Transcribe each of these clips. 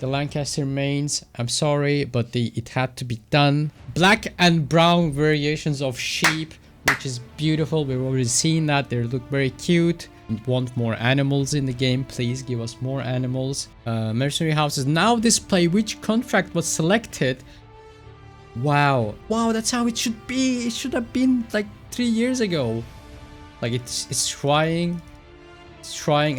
The Lancaster mains, I'm sorry, but it had to be done. Black and brown variations of sheep, which is beautiful. We've already seen that. They look very cute. We want more animals in the game. Please give us more animals. Mercenary houses now display which contract was selected. Wow. Wow, that's how it should be. It should have been like 3 years ago. Like it's trying,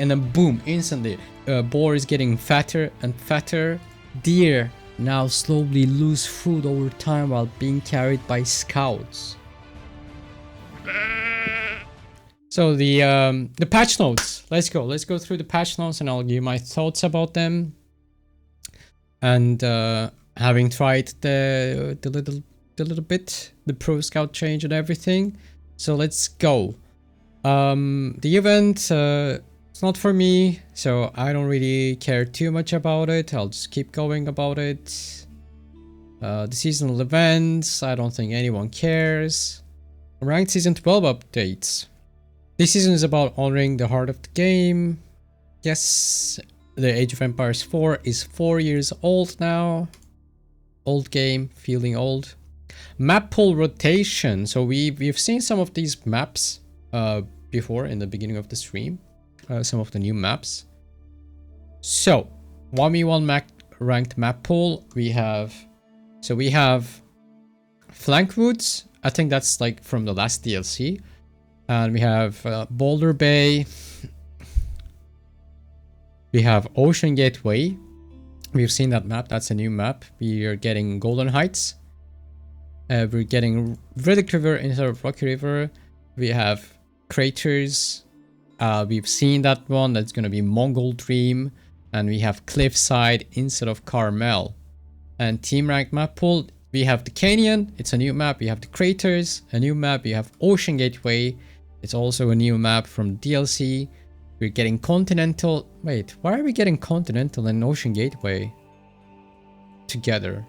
and then boom, instantly. Boar is getting fatter and fatter. Deer now slowly lose food over time while being carried by scouts. So the patch notes. Let's go through the patch notes and I'll give you my thoughts about them. And having tried the little bit, the pro scout change and everything. So let's go. The event, it's not for me, so I don't really care too much about it. I'll just keep going about it. The seasonal events, I don't think anyone cares. Ranked Season 12 updates. This season is about honoring the heart of the game. Yes, the Age of Empires 4 is 4 years old now. Old game, feeling old. Map pool rotation. So we've seen some of these maps before in the beginning of the stream. Some of the new maps. So 1v1 ranked map pool. We have Flank Woods. I think that's like from the last DLC. And we have Boulder Bay. We have Ocean Gateway. We've seen that map. That's a new map. We are getting Golden Heights. We're getting Riddick River instead of Rocky River. We have Craters. We've seen that one. That's going to be Mongol Dream. And we have Cliffside instead of Carmel. And team ranked map pool. We have the Canyon. It's a new map. We have the Craters. A new map. We have Ocean Gateway. It's also a new map from DLC. We're getting Continental. Wait, why are we getting Continental and Ocean Gateway together?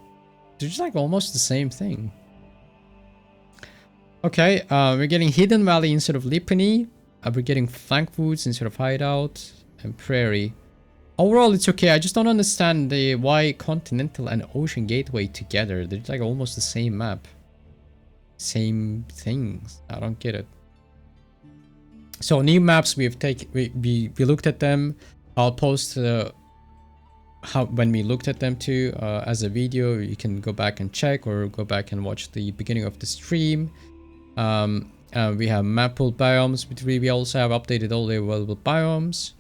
They're just like almost the same thing. Okay, we're getting Hidden Valley instead of Lipany. We're getting Flank Woods instead of Hideout and Prairie. Overall, it's okay. I just don't understand why Continental and Ocean Gateway together. They're like almost the same map. Same things. I don't get it. So new maps we've taken. We looked at them. I'll post when we looked at them too as a video. You can go back and check or go back and watch the beginning of the stream. We have map pool biomes, but we also have updated all the available biomes.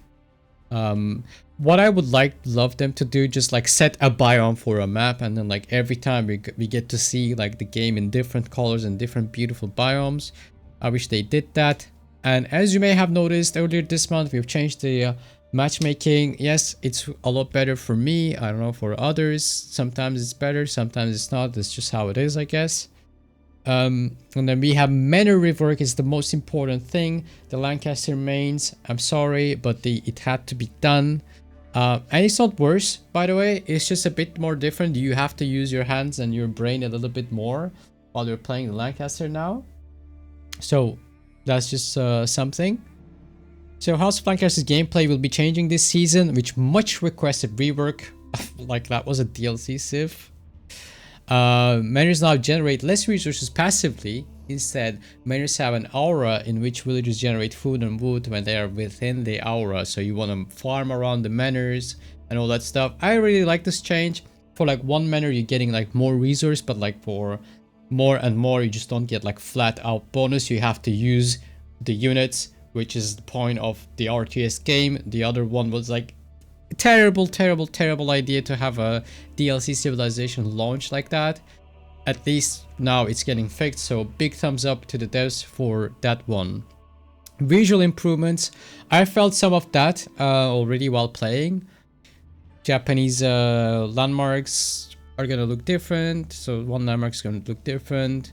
What I would love them to do, just like set a biome for a map, and then like every time we get to see like the game in different colors and different beautiful biomes. I wish they did that. And as you may have noticed earlier this month, we've changed the matchmaking. Yes, it's a lot better for me. I don't know for others. Sometimes it's better, sometimes it's not. That's just how it is, I guess. And then we have Manor rework is the most important thing. The Lancaster mains, I'm sorry, but it had to be done. And it's not worse, by the way. It's just a bit more different. You have to use your hands and your brain a little bit more while you're playing the Lancaster now. So that's just something. So House of Lancaster's gameplay will be changing this season, which much requested rework. Like that was a DLC civ. Manors now generate less resources passively. Instead, manors have an aura in which villagers generate food and wood when they are within the aura. So you want to farm around the manors and all that stuff. I really like this change. For like one manor, you're getting like more resource, but like for more and more, you just don't get like flat out bonus. You have to use the units, which is the point of the RTS game. The other one was like terrible idea to have a DLC civilization launch like that. At least now it's getting fixed, so big thumbs up to the devs for that one. Visual improvements, I felt some of that already while playing. Japanese landmarks are gonna look different, so one landmark is gonna look different.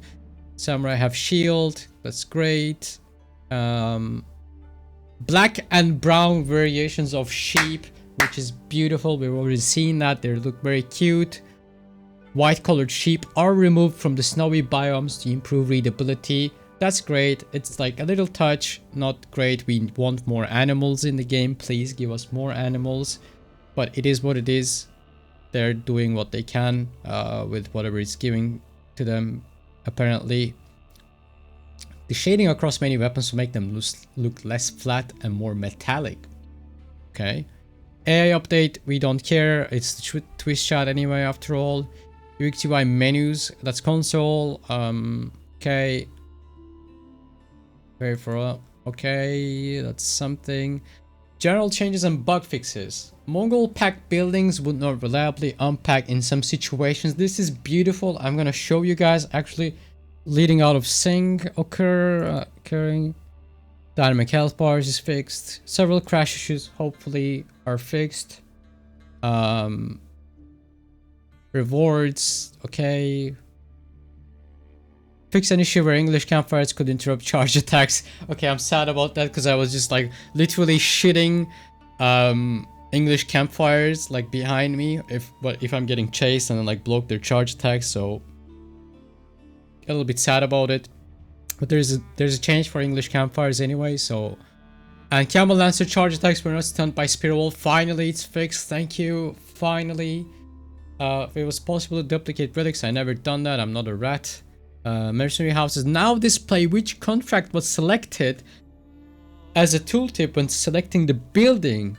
Samurai have shield, that's great. Black and brown variations of sheep, which is beautiful. We've already seen that. They look very cute. White colored sheep are removed from the snowy biomes to improve readability. That's great. It's like a little touch, not great. We want more animals in the game. Please give us more animals. But it is what it is. they're doing what they can with whatever it's giving to them. Apparently, the shading across many weapons will make them look less flat and more metallic. Okay. AI update, we don't care. It's the twist shot anyway, after all. UX UI menus, that's console. Okay. Very for okay, that's something. General changes and bug fixes. Mongol packed buildings would not reliably unpack in some situations. This is beautiful. I'm gonna show you guys actually leading out of sync occurring. Dynamic health bars is fixed. Several crash issues hopefully are fixed. Rewards, okay. Fix an issue where English campfires could interrupt charge attacks. Okay, I'm sad about that because I was just like literally shitting English campfires like behind me if I'm getting chased and then like block their charge attacks, so a little bit sad about it. But there's a change for English campfires anyway, so. And Camel Lancer charge attacks were not stunned by Spear Wall. Finally, it's fixed. Thank you. Finally. If it was possible to duplicate relics, I never done that. I'm not a rat. Mercenary houses now display which contract was selected as a tooltip when selecting the building.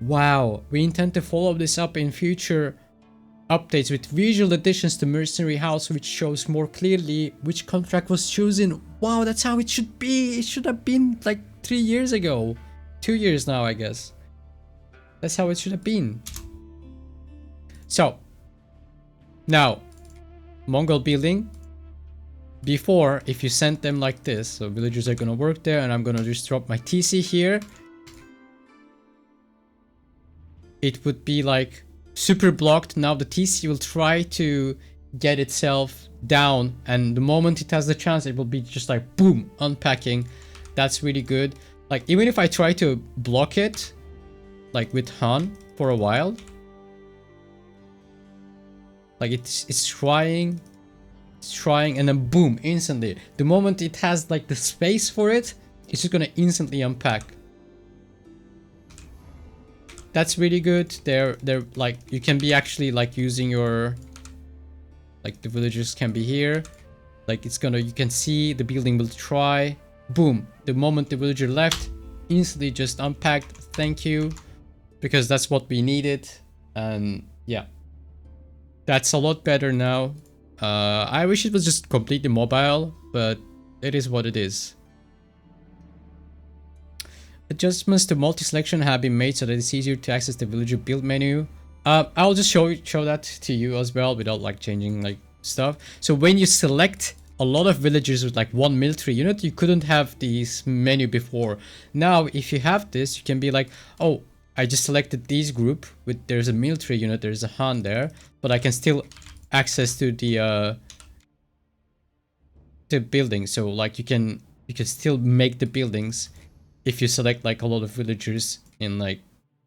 Wow. We intend to follow this up in future updates with visual additions to Mercenary House, which shows more clearly which contract was chosen. Wow, that's how it should be. It should have been like 3 years ago. 2 years now, I guess. That's how it should have been. So, now, Mongol building. Before, if you sent them like this, so villagers are gonna work there, and I'm gonna just drop my TC here. It would be like super blocked. Now the TC will try to get itself down, and the moment it has the chance, it will be just like boom, unpacking. That's really good. Like even if I try to block it like with Han for a while, like it's trying, and then boom, instantly. The moment it has like the space for it, it's just gonna instantly unpack. That's really good. They're like, you can be actually like using your, like the villagers can be here, like it's gonna, you can see the building will try, boom, the moment the villager left, instantly just unpacked. Thank you, because that's what we needed. And yeah, that's a lot better now. I wish it was just completely mobile, but it is what it is. Adjustments to multi-selection have been made so that it's easier to access the villager build menu. I'll just show that to you as well without like changing like stuff. So when you select a lot of villagers with like one military unit, you couldn't have this menu before. Now if you have this, you can be like, oh, I just selected this group with, there's a military unit, there's a Han there, but I can still access to the building. So like you can still make the buildings if you select like a lot of villagers in like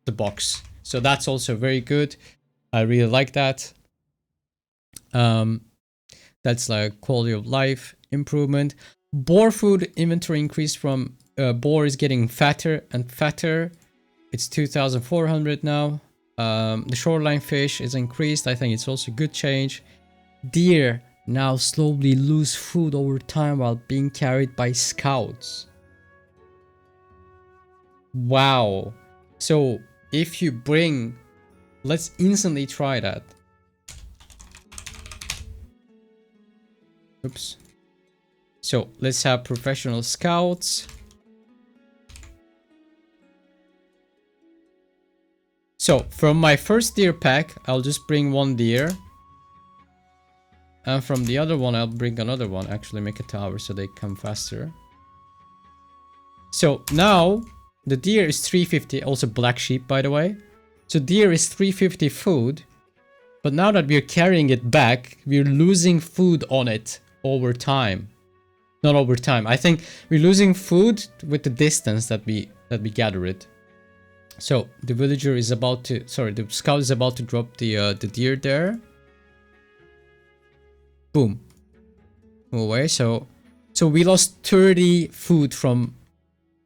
the box. So that's also very good. I really like that. That's like quality of life improvement. Boar food inventory increased from boar is getting fatter and fatter. It's 2,400 now. The shoreline fish is increased. I think it's also a good change. Deer now slowly lose food over time while being carried by scouts. Wow. So if you bring, let's instantly try that. Oops. So let's have professional scouts. So from my first deer pack, I'll just bring one deer. And from the other one, I'll bring another one. Actually make a tower so they come faster. So now the deer is 350, also black sheep by the way. So deer is 350 food. But now that we're carrying it back, we're losing food on it over time. Not over time. I think we're losing food with the distance that we gather it. So the villager is about to, sorry, the scout is about to drop the deer there. Boom. Move away. So we lost 30 food from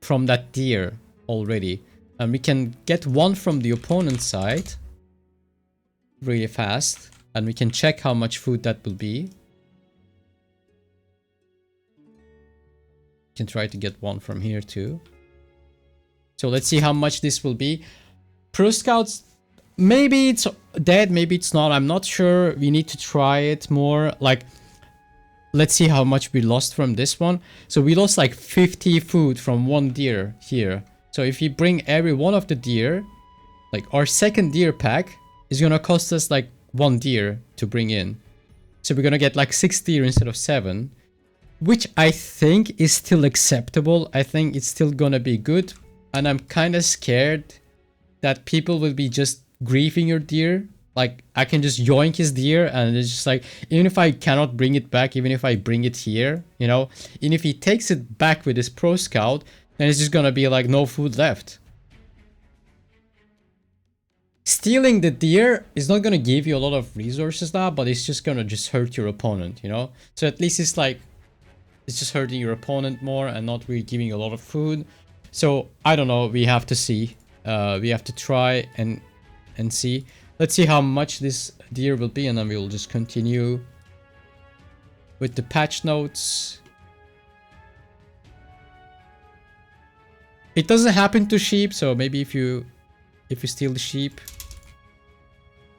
that deer already. And we can get one from the opponent's side. really fast. And we can check how much food that will be. Can try to get one from here too. So let's see how much this will be. Pro Scouts, maybe it's dead, maybe it's not. I'm not sure. We need to try it more. Like, let's see how much we lost from this one. So we lost like 50 food from one deer here. So if you bring every one of the deer, like our second deer pack is gonna cost us like 1 deer to bring in. So we're gonna get like 6 deer instead of 7. Which I think is still acceptable. I think it's still gonna be good. And I'm kind of scared that people will be just griefing your deer. Like, I can just yoink his deer and it's just like, even if I cannot bring it back, even if I bring it here, you know, and if he takes it back with his Pro Scout, then it's just gonna be like no food left. Stealing the deer is not gonna give you a lot of resources now, but it's just gonna just hurt your opponent, you know? So at least it's like, it's just hurting your opponent more and not really giving you a lot of food. So I don't know. We have to see. We have to try and see. Let's see how much this deer will be, and then we'll just continue with the patch notes. It doesn't happen to sheep, so maybe if you steal the sheep,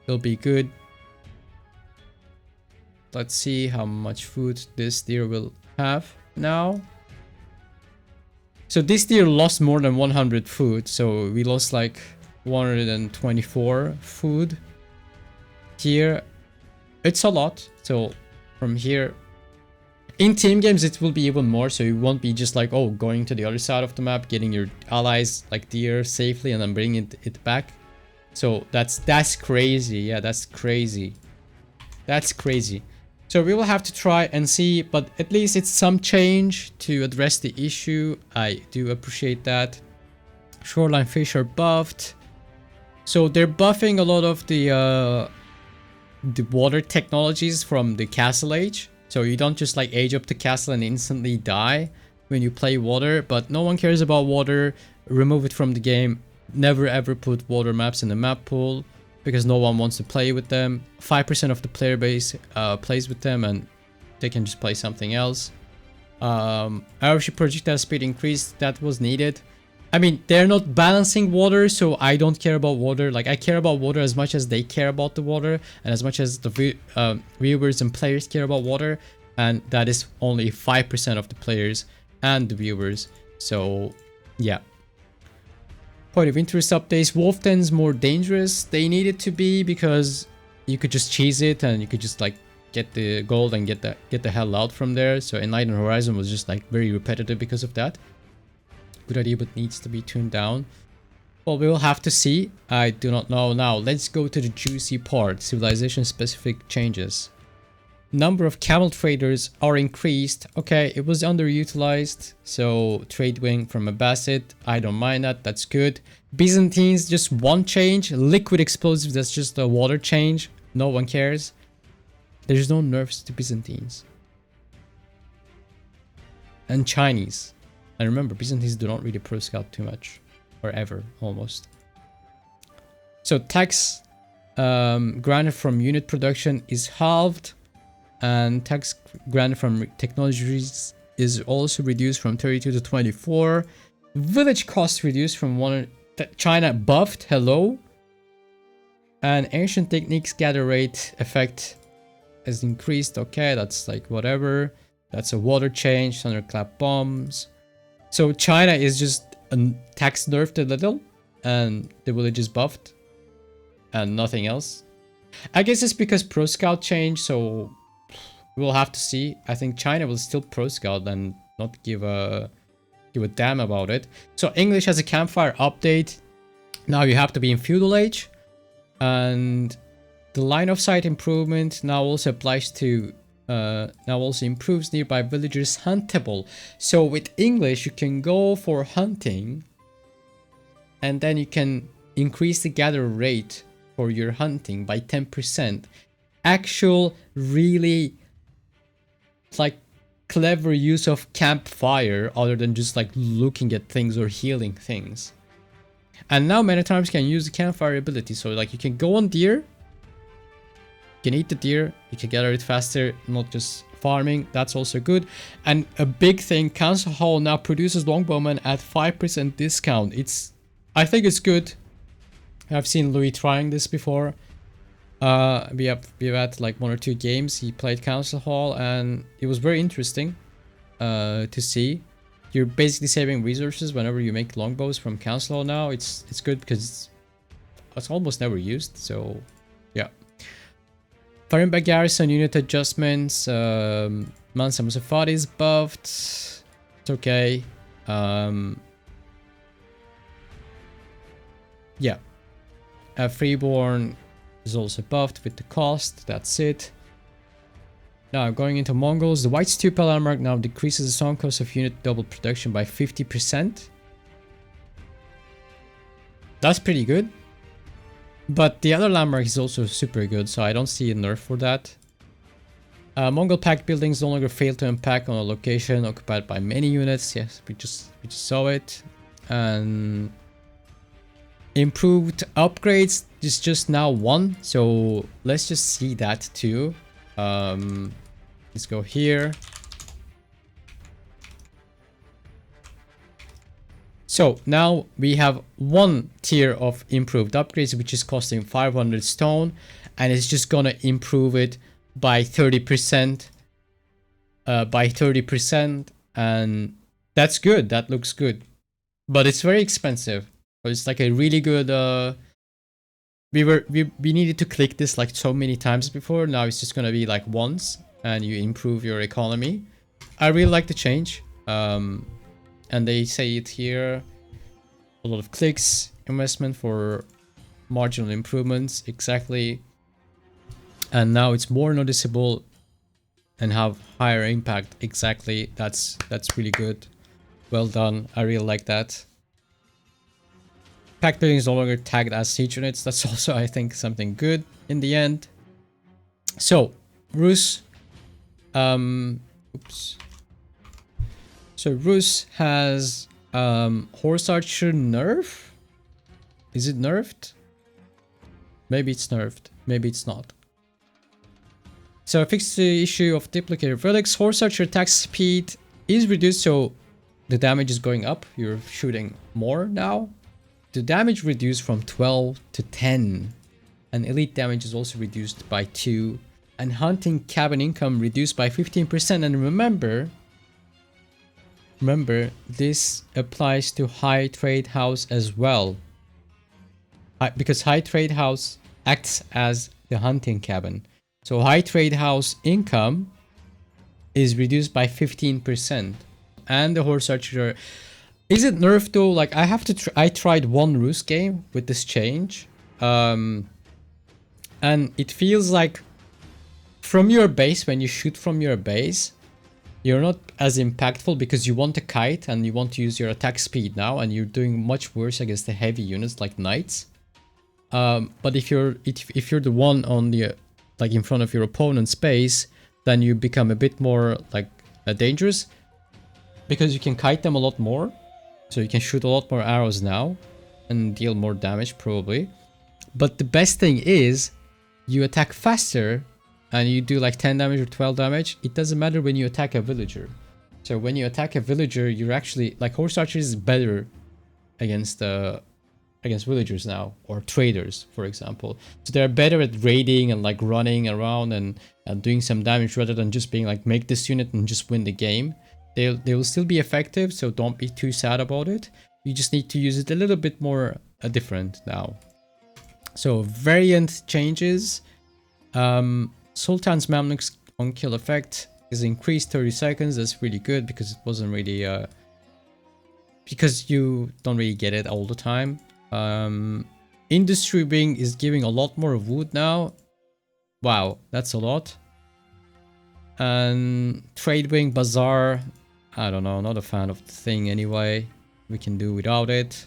it'll be good. Let's see how much food this deer will have now. So this deer lost more than 100 food, so we lost like 124 food here. It's a lot. So from here in team games it will be even more, so you won't be just like, oh, going to the other side of the map, getting your allies like deer safely and then bringing it back. So that's crazy. Yeah, that's crazy. That's crazy. So we will have to try and see, but at least it's some change to address the issue. I do appreciate that. Shoreline fish are buffed. So they're buffing a lot of the water technologies from the castle age. So you don't just like age up the castle and instantly die when you play water, but no one cares about water. Remove it from the game. Never ever put water maps in the map pool, because no one wants to play with them. 5% of the player base plays with them and they can just play something else. Airship projectile speed increased, that was needed. I mean, they're not balancing water, so I don't care about water. Like, I care about water as much as they care about the water, and as much as the viewers and players care about water, and that is only 5% of the players and the viewers. So, yeah. Point of interest updates. Wolf Den's more dangerous. They needed to be, because you could just cheese it and you could just like get the gold and get the hell out from there. So Enlightened Horizon was just like very repetitive because of that. Good idea, but needs to be tuned down. Well, we will have to see. I do not know. Now let's go to the juicy part. Civilization specific changes. Number of camel traders are increased. Okay, it was underutilized. So trade wing from Abbasid. I don't mind that. That's good. Byzantines, just one change. Liquid explosives, that's just a water change. No one cares. There's no nerfs to Byzantines. And Chinese. And remember, Byzantines do not really pro scout too much. Or ever, almost. So tax granted from unit production is halved. And tax granted from technologies is also reduced from 32 to 24. Village costs reduced from 1. China buffed. Hello. And ancient techniques gather rate effect has increased. Okay, that's like whatever. That's a water change. Thunderclap bombs. So China is just tax nerfed a little, and the village is buffed, and nothing else. I guess it's because Pro Scout changed, so we'll have to see. I think China will still Pro Scout and not give a damn about it. So English has a campfire update. Now you have to be in feudal age, and the line of sight improvement now also applies to now also improves nearby villagers huntable. So with English you can go for hunting, and then you can increase the gather rate for your hunting by 10%. Actual really like clever use of campfire, other than just like looking at things or healing things. And now many times can use the campfire ability, so like you can go on deer You can eat the deer, you can gather it faster, not just farming. That's also good. And a big thing, Council Hall now produces longbowmen at 5% discount. I think it's good. I've seen Louis trying this before. We've had like 1 or 2 games. He played Council Hall and it was very interesting to see. You're basically saving resources whenever you make longbows from Council Hall now. It's good because it's almost never used. So yeah. Firing garrison unit adjustments. Mansa Musafati is buffed. It's okay. Yeah. Freeborn is also buffed with the cost. That's it. Now going into Mongols. The White Stupa landmark now decreases the song cost of unit double production by 50%. That's pretty good. But the other landmark is also super good, so I don't see a nerf for that. Mongol pack buildings no longer fail to unpack on a location occupied by many units. Yes, we just saw it. And improved upgrades is just now 1, so let's just see that too. Let's go here. So now we have 1 tier of improved upgrades, which is costing 500 stone, and it's just gonna improve it by 30%. And that's good. That looks good, but it's very expensive. But it's like a really good. We needed to click this like so many times before. Now it's just gonna be like once, and you improve your economy. I really like the change. And they say it here, a lot of clicks, investment for marginal improvements, exactly. And now it's more noticeable and have higher impact, exactly. That's really good. Well done, I really like that. Pack building is no longer tagged as siege units. That's also, I think, something good in the end. So, Rus. Oops. So Rus has Horse Archer nerf? Is it nerfed? Maybe it's nerfed. Maybe it's not. So fix the issue of duplicated relics. Horse Archer attack speed is reduced, so the damage is going up. You're shooting more now. The damage reduced from 12 to 10. And elite damage is also reduced by 2. And hunting cabin income reduced by 15%. And remember, this applies to High Trade House as well. Because High Trade House acts as the hunting cabin. So High Trade House income is reduced by 15%. And the Horse Archer... Is it nerfed though? Like, I tried 1 Rus game with this change. And it feels like from your base, when you shoot from your base, you're not as impactful because you want a kite and you want to use your attack speed now, and you're doing much worse against the heavy units like knights. But if you're the one on the like in front of your opponent's base, then you become a bit more like dangerous because you can kite them a lot more, so you can shoot a lot more arrows now and deal more damage probably. But the best thing is you attack faster. And you do like 10 damage or 12 damage. It doesn't matter when you attack a villager. So when you attack a villager, you're actually like Horse Archer is better against villagers now, or traders, for example. So they're better at raiding and like running around and doing some damage rather than just being like make this unit and just win the game. They will still be effective, so don't be too sad about it. You just need to use it a little bit more different now. So variant changes. Sultan's Mamluks on kill effect is increased 30 seconds. That's really good because it wasn't really because you don't really get it all the time. Industry wing is giving a lot more wood now. Wow, that's a lot. And trade wing bazaar, I don't know, not a fan of the thing anyway. We can do without it.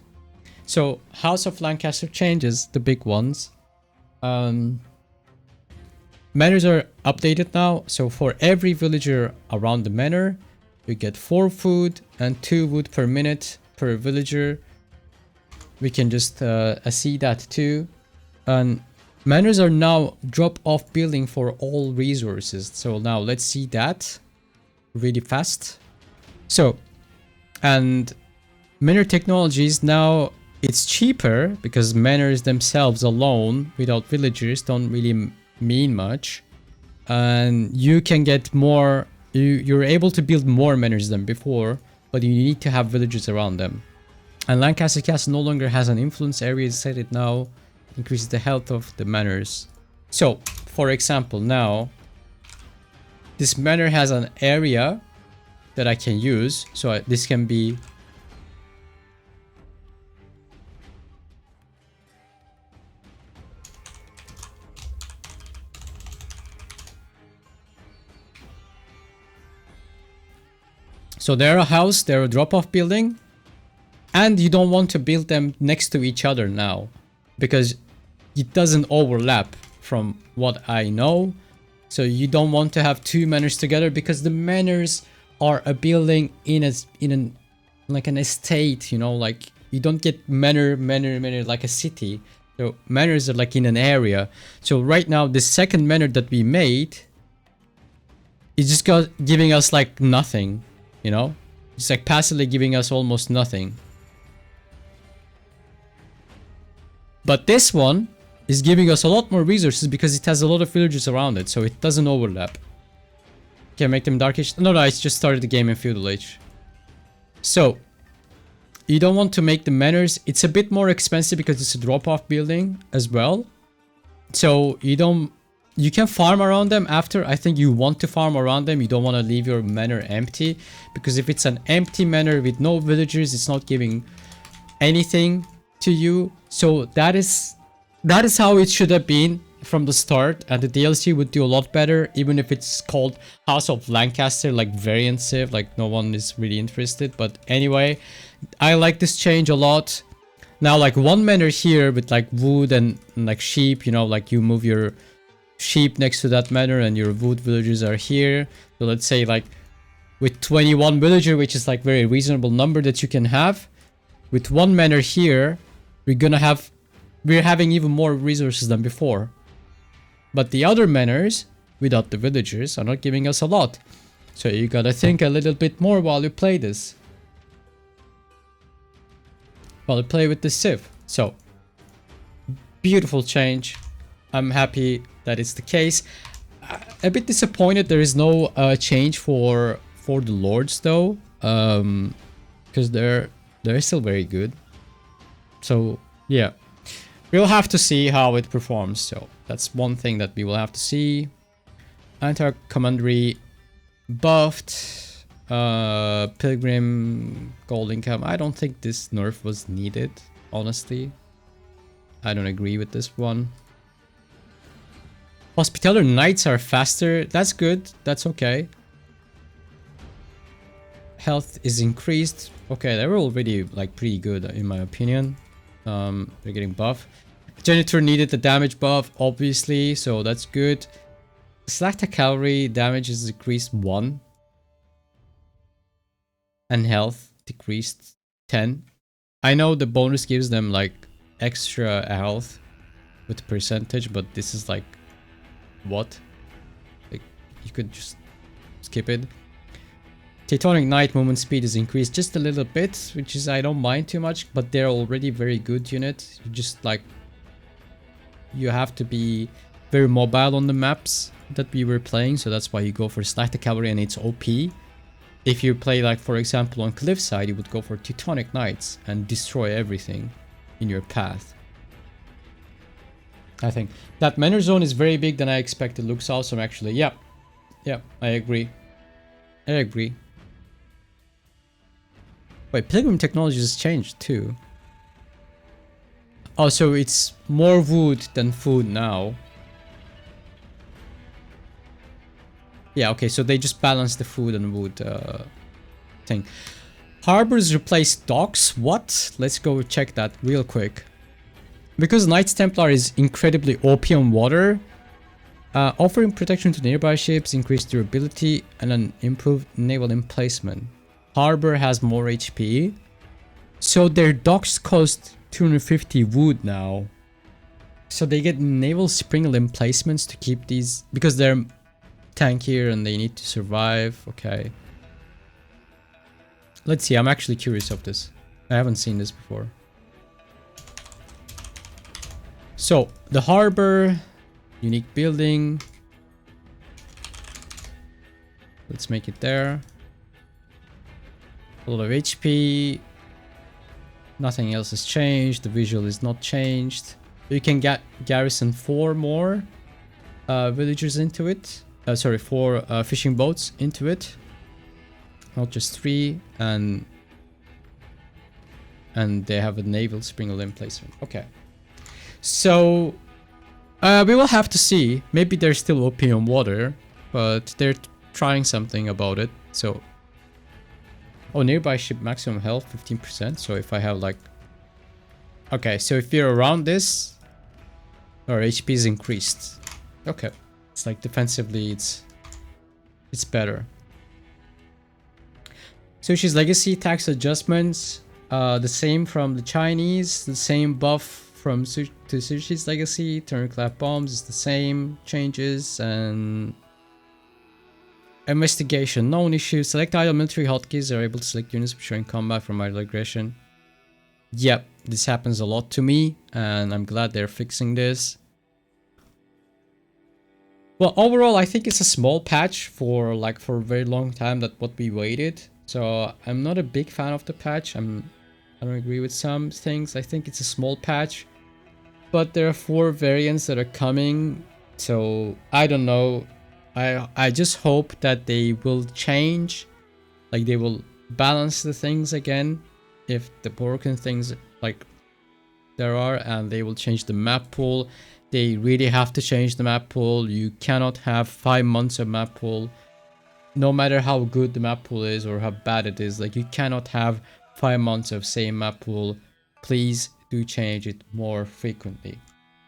So House of Lancaster changes, the big ones. Manors are updated now, so for every villager around the manor, you get 4 food and 2 wood per minute per villager. We can just see that too. And Manors are now drop-off building for all resources. So now let's see that really fast. So, and manor technologies now, it's cheaper because manors themselves alone without villagers don't really mean much. And you can get more, you're able to build more manors than before, but you need to have villagers around them. And Lancaster Castle no longer has an influence area, set it now increases the health of the manors. So, for example, now this manor has an area that I can use. So this can be so they're a house, they're a drop-off building, and you don't want to build them next to each other now because it doesn't overlap from what I know. So you don't want to have two manors together because the manors are a building in an like an estate, you know, like you don't get manor like a city. So manors are like in an area. So right now the second manor that we made is just giving us like nothing, you know, it's like passively giving us almost nothing. But this one is giving us a lot more resources because it has a lot of villagers around it, so it doesn't overlap. Can make them darkish. No, I just started the game in feudal age. So you don't want to make the manors. It's a bit more expensive because it's a drop-off building as well. So you can farm around them after. I think you want to farm around them. You don't want to leave your manor empty, because if it's an empty manor with no villagers, it's not giving anything to you. So that is how it should have been from the start, and the DLC would do a lot better, even if it's called House of Lancaster, like variant civ, like no one is really interested. But anyway, I like this change a lot. Now like one manor here with like wood and like sheep, you know, like you move your sheep next to that manor and your wood villagers are here. So let's say like with 21 villager, which is like very reasonable number that you can have, with one manor here, we're having even more resources than before. But the other manors without the villagers are not giving us a lot. So you gotta think a little bit more while you play this. While you play with the civ. So, beautiful change. I'm happy that it's the case. A bit disappointed there is no change for the lords though. Because they're still very good. So, yeah. We'll have to see how it performs, so that's one thing that we will have to see. Anti-commandery buffed. Pilgrim gold income. I don't think this nerf was needed, honestly. I don't agree with this one. Hospitaller knights are faster. That's good. That's okay. Health is increased. Okay, they were already like pretty good in my opinion. They're getting buff. Janitor needed the damage buff, obviously, so that's good. Slachta cavalry damage is decreased 1. And health decreased 10. I know the bonus gives them like extra health with percentage, but this is like what? Like you could just skip it. Teutonic Knight movement speed is increased just a little bit, which is I don't mind too much, but they're already very good unit. You just like you have to be very mobile on the maps that we were playing, so that's why you go for Slachta Cavalry and it's OP. If you play like for example on Cliffside, you would go for Teutonic Knights and destroy everything in your path. I think that manor zone is very big than I expected. Looks awesome actually. Yeah, I agree. Wait, Pilgrim technology has changed too. Oh, so it's more wood than food now. Yeah, okay, so they just balance the food and wood thing. Harbors replace docks? What? Let's go check that real quick. Because Knights Templar is incredibly OP on water, offering protection to nearby ships, increased durability, and an improved naval emplacement. Harbor has more HP. So their docks cost 250 wood now. So they get naval spring limb placements to keep these because they're tankier and they need to survive. Okay. Let's see. I'm actually curious of this. I haven't seen this before. So the harbor, unique building. Let's make it there. A lot of HP. Nothing else has changed. The visual is not changed. You can get garrison 4 more villagers into it. Sorry, 4 fishing boats into it. Not just 3. And they have a naval spring limb placement. Okay. So we will have to see. Maybe they're still OP on water, but they're trying something about it. So, oh, nearby ship maximum health 15%. So if I have like, okay, so if you're around this, our HP is increased. Okay, it's like defensively, it's better. Sushi's legacy tax adjustments, the same from the Chinese, the same buff from to Sushi's legacy. Turnclap bombs is the same changes, and investigation, known issues. Select idle military hotkeys are able to select units showing combat from idle aggression. Yep, this happens a lot to me, and I'm glad they're fixing this. Well, overall, I think it's a small patch for a very long time that what we waited. So I'm not a big fan of the patch. I don't agree with some things. I think it's a small patch, but there are 4 variants that are coming. So I don't know. I just hope that they will change, like they will balance the things again if the broken things like there are, and they will change the map pool. They really have to change the map pool. You cannot have 5 months of map pool, no matter how good the map pool is or how bad it is. Like, you cannot have 5 months of same map pool. Please do change it more frequently.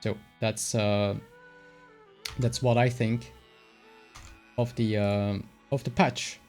So that's what I think of the patch.